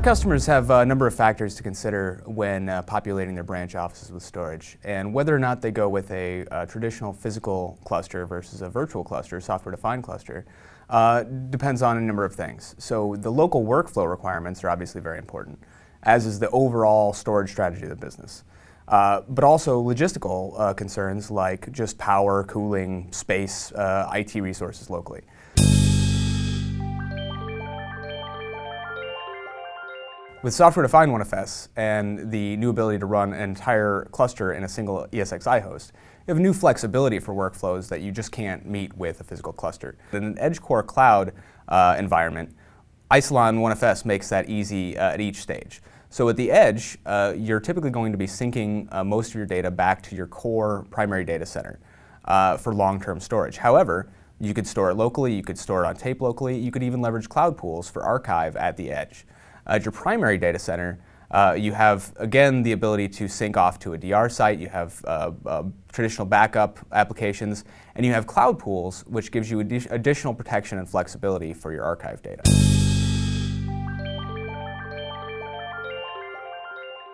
customers have a number of factors to consider when populating their branch offices with storage, and whether or not they go with a traditional physical cluster versus a virtual cluster, software-defined cluster, depends on a number of things. So the local workflow requirements are obviously very important, as is the overall storage strategy of the business. But also logistical concerns like just power, cooling, space, IT resources locally. With software-defined OneFS and the new ability to run an entire cluster in a single ESXi host, you have new flexibility for workflows that you just can't meet with a physical cluster. In an edge core cloud environment, Isilon OneFS makes that easy at each stage. So at the edge, you're typically going to be syncing most of your data back to your core primary data center for long-term storage. However, you could store it locally, you could store it on tape locally, you could even leverage cloud pools for archive at the edge. At your primary data center, you have, again, the ability to sync off to a DR site, you have traditional backup applications, and you have cloud pools, which gives you additional protection and flexibility for your archive data.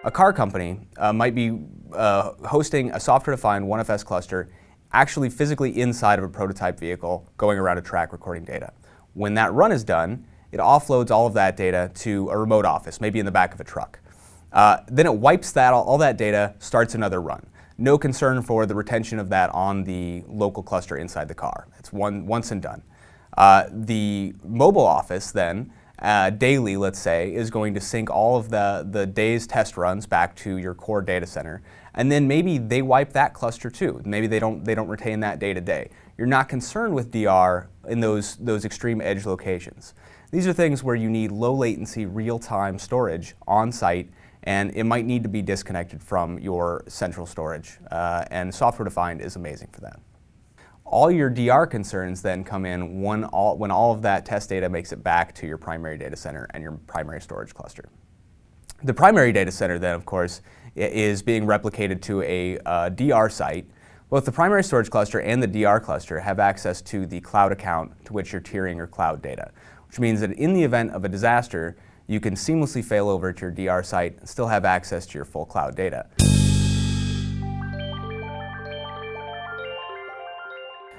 A car company might be hosting a software-defined OneFS cluster actually physically inside of a prototype vehicle going around a track recording data. When that run is done, it offloads all of that data to a remote office, maybe in the back of a truck. Then it wipes all that data, starts another run. No concern for the retention of that on the local cluster inside the car. It's once and done. The mobile office then, daily, let's say, is going to sync all of the day's test runs back to your core data center, and then maybe they wipe that cluster too. Maybe they don't retain that day to day. You're not concerned with DR in those extreme edge locations. These are things where you need low latency, real-time storage on site, and it might need to be disconnected from your central storage, and software-defined is amazing for that. All your DR concerns then come in when all of that test data makes it back to your primary data center and your primary storage cluster. The primary data center then, of course, is being replicated to a DR site. Both the primary storage cluster and the DR cluster have access to the cloud account to which you're tiering your cloud data, which means that in the event of a disaster, you can seamlessly fail over to your DR site and still have access to your full cloud data.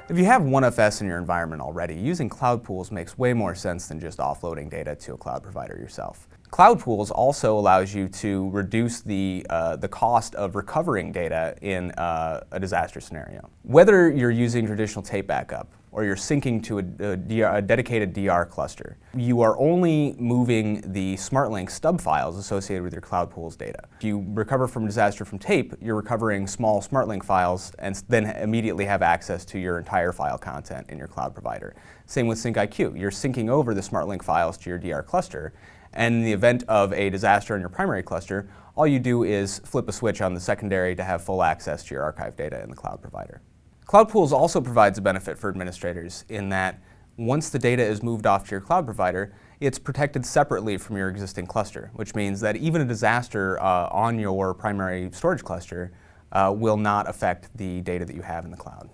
If you have OneFS in your environment already, using cloud pools makes way more sense than just offloading data to a cloud provider yourself. Cloud pools also allows you to reduce the cost of recovering data in a disaster scenario. Whether you're using traditional tape backup or you're syncing to a dedicated DR cluster, you are only moving the SmartLink stub files associated with your cloud pools data. If you recover from disaster from tape, you're recovering small SmartLink files and then immediately have access to your entire file content in your cloud provider. Same with SyncIQ. You're syncing over the SmartLink files to your DR cluster, and in the event of a disaster in your primary cluster, all you do is flip a switch on the secondary to have full access to your archive data in the cloud provider. Cloud Pools also provides a benefit for administrators in that once the data is moved off to your cloud provider, it's protected separately from your existing cluster, which means that even a disaster on your primary storage cluster will not affect the data that you have in the cloud.